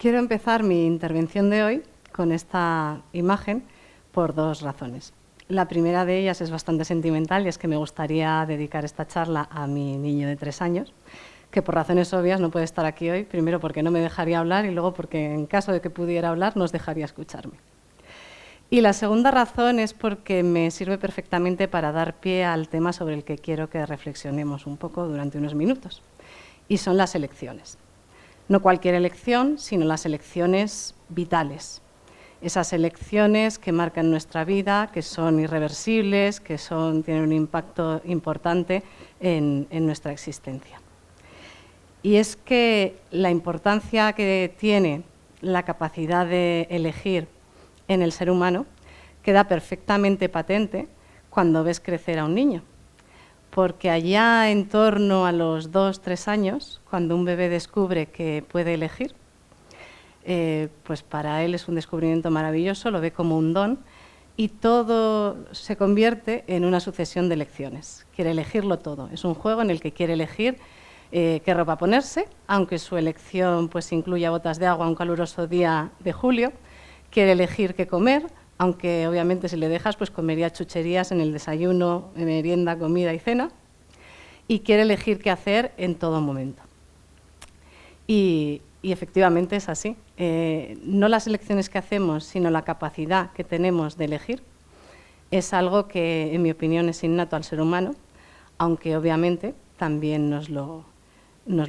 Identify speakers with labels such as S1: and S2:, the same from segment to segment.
S1: Quiero empezar mi intervención de hoy con esta imagen por dos razones. La primera de ellas es bastante sentimental y es que me gustaría dedicar esta charla a mi niño de 3 años, que por razones obvias no puede estar aquí hoy, primero porque no me dejaría hablar y luego porque en caso de que pudiera hablar nos dejaría escucharme. Y la segunda razón es porque me sirve perfectamente para dar pie al tema sobre el que quiero que reflexionemos un poco durante unos minutos, y son las elecciones. No cualquier elección, sino las elecciones vitales. Esas elecciones que marcan nuestra vida, que son irreversibles, que tienen un impacto importante en nuestra existencia. Y es que la importancia que tiene la capacidad de elegir en el ser humano queda perfectamente patente cuando ves crecer a un niño. Porque allá en torno a los 2-3 años, cuando un bebé descubre que puede elegir, pues para él es un descubrimiento maravilloso, lo ve como un don y todo se convierte en una sucesión de elecciones. Quiere elegirlo todo. Es un juego en el que quiere elegir qué ropa ponerse, aunque su elección pues incluya botas de agua un caluroso día de julio. Quiere elegir qué comer, aunque obviamente si le dejas pues comería chucherías en el desayuno, merienda, comida y cena. Y quiere elegir qué hacer en todo momento. Y efectivamente es así. No las elecciones que hacemos, sino la capacidad que tenemos de elegir, es algo que, en mi opinión, es innato al ser humano, aunque obviamente también nos lo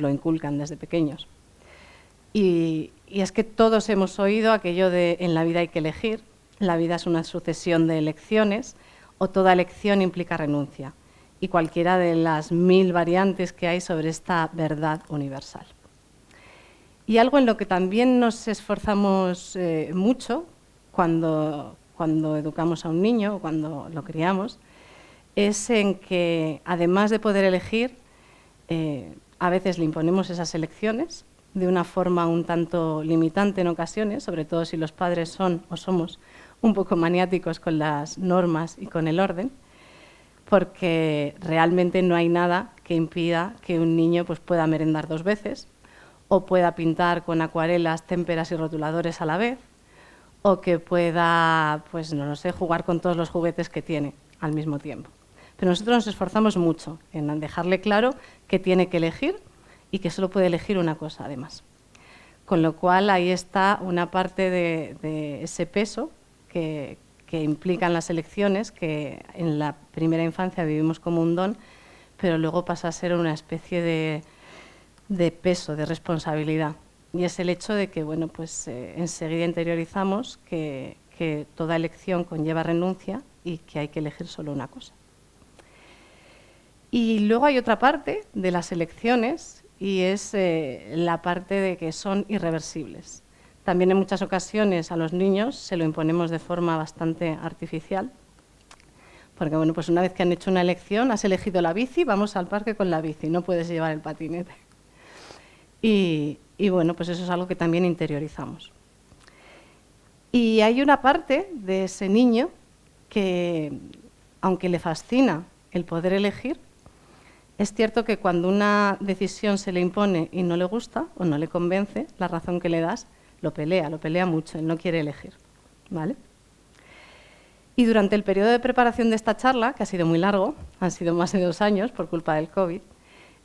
S1: inculcan desde pequeños. Y es que todos hemos oído aquello de en la vida hay que elegir, la vida es una sucesión de elecciones, o toda elección implica renuncia, y cualquiera de las 1000 variantes que hay sobre esta verdad universal. Y algo en lo que también nos esforzamos mucho cuando educamos a un niño o cuando lo criamos, es en que, además de poder elegir, a veces le imponemos esas elecciones de una forma un tanto limitante en ocasiones, sobre todo si los padres son o somos un poco maniáticos con las normas y con el orden, porque realmente no hay nada que impida que un niño pues, pueda merendar 2 veces, o pueda pintar con acuarelas, témperas y rotuladores a la vez, o que pueda, pues no lo sé, jugar con todos los juguetes que tiene al mismo tiempo. Pero nosotros nos esforzamos mucho en dejarle claro que tiene que elegir y que solo puede elegir una cosa además. Con lo cual ahí está una parte de ese peso que implican las elecciones, que en la primera infancia vivimos como un don, pero luego pasa a ser una especie de peso, de responsabilidad. Y es el hecho de que, bueno, pues enseguida interiorizamos que toda elección conlleva renuncia y que hay que elegir solo una cosa. Y luego hay otra parte de las elecciones y es la parte de que son irreversibles. También en muchas ocasiones a los niños se lo imponemos de forma bastante artificial, porque bueno, pues una vez que han hecho una elección, has elegido la bici, vamos al parque con la bici, no puedes llevar el patinete. Y bueno, pues eso es algo que también interiorizamos. Y hay una parte de ese niño que, aunque le fascina el poder elegir, es cierto que cuando una decisión se le impone y no le gusta o no le convence, la razón que le das, lo pelea mucho, él no quiere elegir, ¿vale? Y durante el periodo de preparación de esta charla, que ha sido muy largo, han sido más de 2 años por culpa del COVID,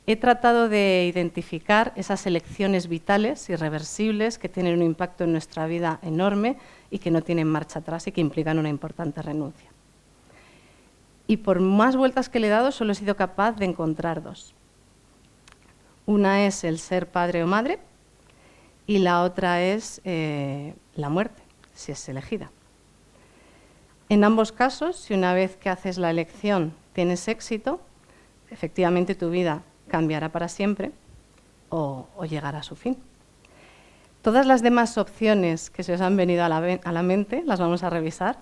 S1: he tratado de identificar esas elecciones vitales, irreversibles, que tienen un impacto en nuestra vida enorme y que no tienen marcha atrás y que implican una importante renuncia. Y por más vueltas que le he dado, solo he sido capaz de encontrar 2. Una es el ser padre o madre y la otra es la muerte, si es elegida. En ambos casos, si una vez que haces la elección tienes éxito, efectivamente tu vida cambiará para siempre o llegará a su fin. Todas las demás opciones que se os han venido a la mente las vamos a revisar.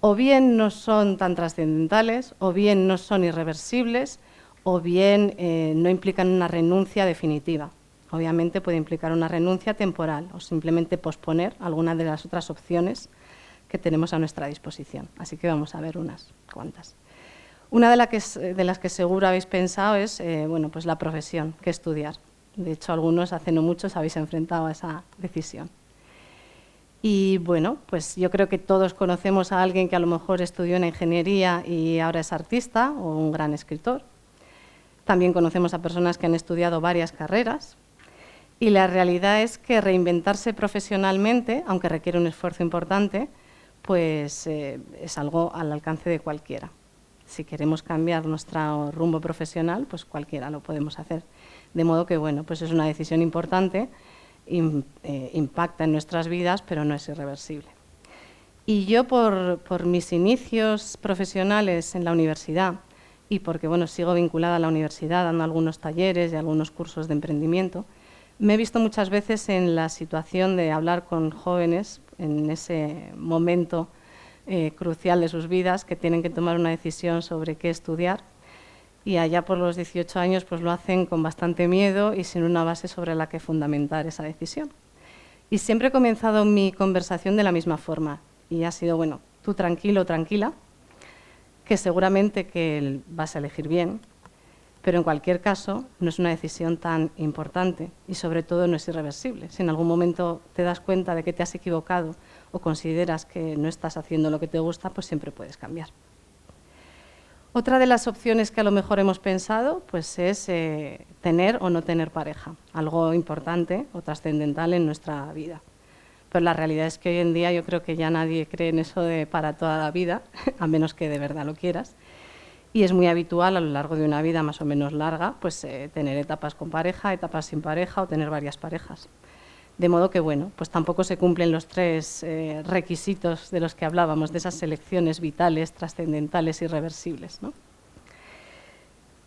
S1: O bien no son tan trascendentales, o bien no son irreversibles, o bien no implican una renuncia definitiva. Obviamente puede implicar una renuncia temporal o simplemente posponer alguna de las otras opciones que tenemos a nuestra disposición. Así que vamos a ver unas cuantas. Una de las que seguro habéis pensado es bueno, pues la profesión, qué estudiar. De hecho, algunos hace no mucho os habéis enfrentado a esa decisión. Y bueno, pues yo creo que todos conocemos a alguien que a lo mejor estudió en ingeniería y ahora es artista o un gran escritor. También conocemos a personas que han estudiado varias carreras. Y la realidad es que reinventarse profesionalmente, aunque requiere un esfuerzo importante, pues es algo al alcance de cualquiera. Si queremos cambiar nuestro rumbo profesional, pues cualquiera lo podemos hacer. De modo que, bueno, pues es una decisión importante, impacta en nuestras vidas, pero no es irreversible. Y yo, por mis inicios profesionales en la universidad, y porque, bueno, sigo vinculada a la universidad, dando algunos talleres y algunos cursos de emprendimiento, me he visto muchas veces en la situación de hablar con jóvenes en ese momento crucial de sus vidas, que tienen que tomar una decisión sobre qué estudiar, y allá por los 18 años pues lo hacen con bastante miedo y sin una base sobre la que fundamentar esa decisión. Y siempre he comenzado mi conversación de la misma forma, y ha sido, bueno, tú tranquilo, tranquila, que seguramente que vas a elegir bien, pero en cualquier caso no es una decisión tan importante y sobre todo no es irreversible. Si en algún momento te das cuenta de que te has equivocado o consideras que no estás haciendo lo que te gusta, pues siempre puedes cambiar. Otra de las opciones que a lo mejor hemos pensado pues es tener o no tener pareja, algo importante o trascendental en nuestra vida. Pero la realidad es que hoy en día yo creo que ya nadie cree en eso de para toda la vida, a menos que de verdad lo quieras. Y es muy habitual a lo largo de una vida más o menos larga pues tener etapas con pareja, etapas sin pareja o tener varias parejas. De modo que, bueno, pues tampoco se cumplen los tres requisitos de los que hablábamos, de esas elecciones vitales, trascendentales, irreversibles, ¿no?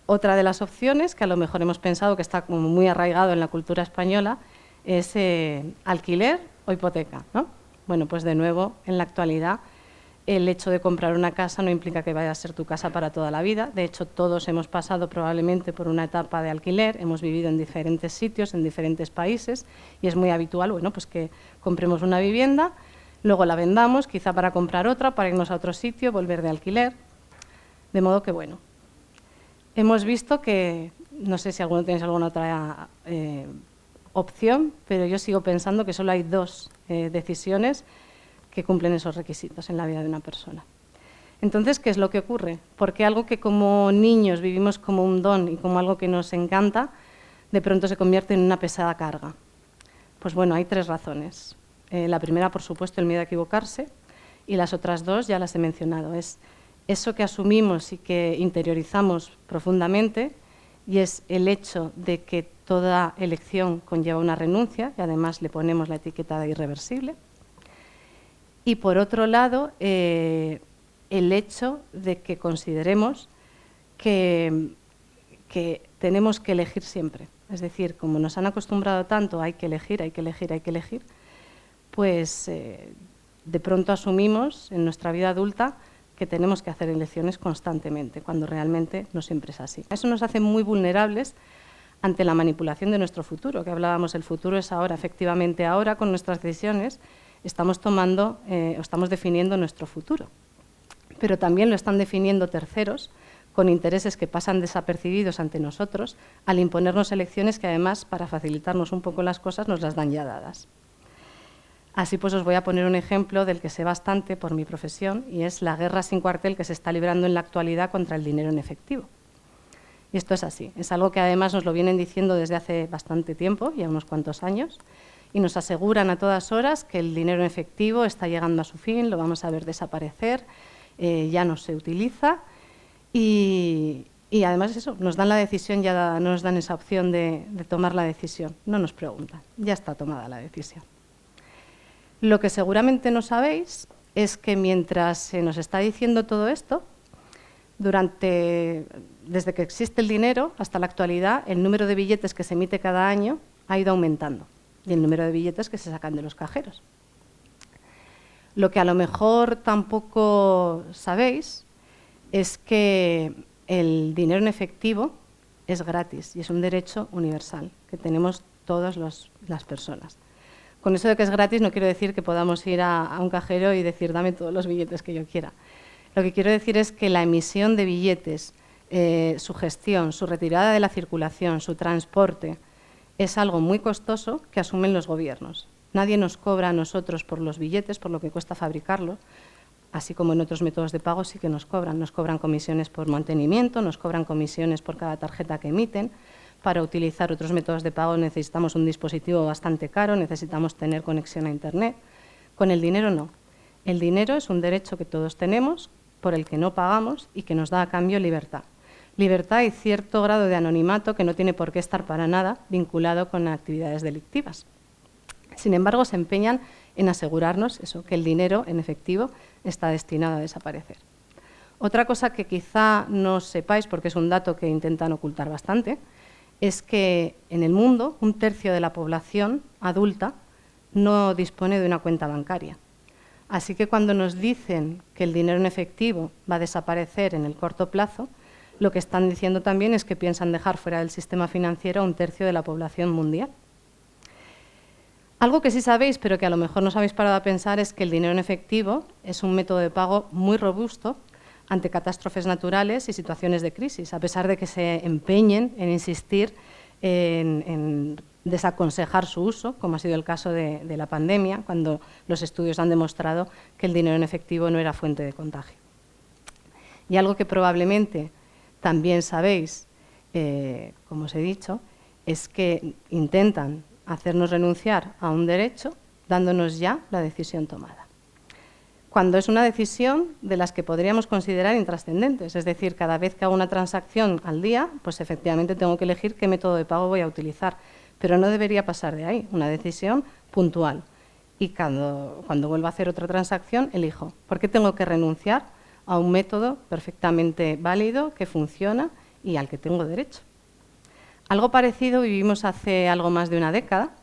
S1: Otra de las opciones que a lo mejor hemos pensado que está como muy arraigado en la cultura española es alquiler o hipoteca, ¿no? Bueno, pues de nuevo, en la actualidad, el hecho de comprar una casa no implica que vaya a ser tu casa para toda la vida. De hecho, todos hemos pasado probablemente por una etapa de alquiler, hemos vivido en diferentes sitios, en diferentes países, y es muy habitual, bueno, pues que compremos una vivienda, luego la vendamos, quizá para comprar otra, para irnos a otro sitio, volver de alquiler. De modo que, bueno, hemos visto que, no sé si alguno tenéis alguna otra opción, pero yo sigo pensando que solo hay dos decisiones que cumplen esos requisitos en la vida de una persona. Entonces, ¿qué es lo que ocurre? Porque algo que como niños vivimos como un don y como algo que nos encanta, de pronto se convierte en una pesada carga. Pues bueno, hay tres razones. La primera, por supuesto, el miedo a equivocarse, y las otras dos ya las he mencionado. Es eso que asumimos y que interiorizamos profundamente, y es el hecho de que toda elección conlleva una renuncia, y además le ponemos la etiqueta de irreversible. Y por otro lado, el hecho de que consideremos que tenemos que elegir siempre. Es decir, como nos han acostumbrado tanto, hay que elegir, hay que elegir, hay que elegir, pues de pronto asumimos en nuestra vida adulta que tenemos que hacer elecciones constantemente, cuando realmente no siempre es así. Eso nos hace muy vulnerables ante la manipulación de nuestro futuro, que hablábamos, el futuro es ahora, efectivamente ahora con nuestras decisiones, estamos definiendo nuestro futuro, pero también lo están definiendo terceros con intereses que pasan desapercibidos ante nosotros al imponernos elecciones que además, para facilitarnos un poco las cosas, nos las dan ya dadas. Así pues os voy a poner un ejemplo del que sé bastante por mi profesión, y es la guerra sin cuartel que se está librando en la actualidad contra el dinero en efectivo. Y esto es así, es algo que además nos lo vienen diciendo desde hace bastante tiempo, ya unos cuantos años, y nos aseguran a todas horas que el dinero en efectivo está llegando a su fin, lo vamos a ver desaparecer, ya no se utiliza, y además eso, nos dan la decisión, ya no nos dan esa opción de tomar la decisión, no nos preguntan, ya está tomada la decisión. Lo que seguramente no sabéis es que mientras se nos está diciendo todo esto, desde que existe el dinero hasta la actualidad, el número de billetes que se emite cada año ha ido aumentando, y el número de billetes que se sacan de los cajeros. Lo que a lo mejor tampoco sabéis es que el dinero en efectivo es gratis y es un derecho universal que tenemos todas las personas. Con eso de que es gratis no quiero decir que podamos ir a un cajero y decir dame todos los billetes que yo quiera. Lo que quiero decir es que la emisión de billetes, su gestión, su retirada de la circulación, su transporte, es algo muy costoso que asumen los gobiernos. Nadie nos cobra a nosotros por los billetes, por lo que cuesta fabricarlo, así como en otros métodos de pago sí que nos cobran comisiones por mantenimiento, nos cobran comisiones por cada tarjeta que emiten. Para utilizar otros métodos de pago necesitamos un dispositivo bastante caro, necesitamos tener conexión a Internet. Con el dinero no. El dinero es un derecho que todos tenemos, por el que no pagamos y que nos da a cambio libertad. Libertad y cierto grado de anonimato que no tiene por qué estar para nada vinculado con actividades delictivas. Sin embargo, se empeñan en asegurarnos eso, que el dinero en efectivo está destinado a desaparecer. Otra cosa que quizá no sepáis, porque es un dato que intentan ocultar bastante, es que en el mundo 1/3 de la población adulta no dispone de una cuenta bancaria. Así que cuando nos dicen que el dinero en efectivo va a desaparecer en el corto plazo, lo que están diciendo también es que piensan dejar fuera del sistema financiero a 1/3 de la población mundial. Algo que sí sabéis, pero que a lo mejor no os habéis parado a pensar, es que el dinero en efectivo es un método de pago muy robusto ante catástrofes naturales y situaciones de crisis, a pesar de que se empeñen en insistir en desaconsejar su uso, como ha sido el caso de la pandemia, cuando los estudios han demostrado que el dinero en efectivo no era fuente de contagio. Y algo que probablemente también sabéis, como os he dicho, es que intentan hacernos renunciar a un derecho dándonos ya la decisión tomada. Cuando es una decisión de las que podríamos considerar intrascendentes, es decir, cada vez que hago una transacción al día, pues efectivamente tengo que elegir qué método de pago voy a utilizar, pero no debería pasar de ahí, una decisión puntual. Y cuando vuelva a hacer otra transacción, elijo. ¿Por qué tengo que renunciar a un método perfectamente válido, que funciona y al que tengo derecho? Algo parecido vivimos hace algo más de una década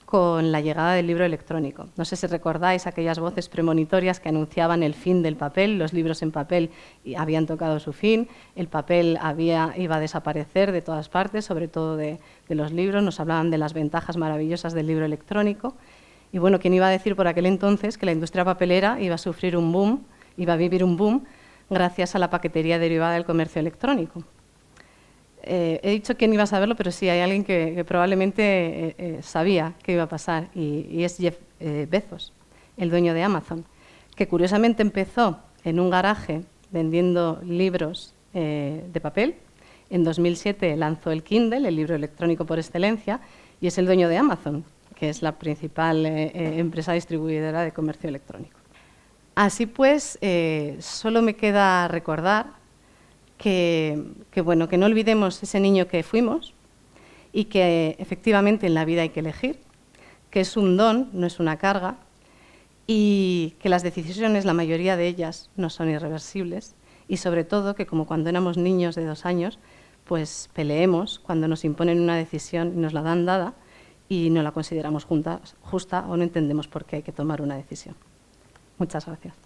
S1: con la llegada del libro electrónico. No sé si recordáis aquellas voces premonitorias que anunciaban el fin del papel, los libros en papel habían tocado su fin, el papel iba a desaparecer de todas partes, sobre todo de los libros, nos hablaban de las ventajas maravillosas del libro electrónico. Y bueno, ¿quién iba a decir por aquel entonces que la industria papelera iba a sufrir un boom, iba a vivir un boom gracias a la paquetería derivada del comercio electrónico? He dicho quién iba a saberlo, pero sí hay alguien que probablemente sabía qué iba a pasar, y es Jeff Bezos, el dueño de Amazon, que curiosamente empezó en un garaje vendiendo libros de papel. En 2007 lanzó el Kindle, el libro electrónico por excelencia, y es el dueño de Amazon, que es la principal empresa distribuidora de comercio electrónico. Así pues, solo me queda recordar que no olvidemos ese niño que fuimos y que efectivamente en la vida hay que elegir, que es un don, no es una carga, y que las decisiones, la mayoría de ellas, no son irreversibles, y sobre todo que, como cuando éramos niños de 2 años, pues peleemos cuando nos imponen una decisión y nos la dan dada y no la consideramos justa o no entendemos por qué hay que tomar una decisión. Muchas gracias.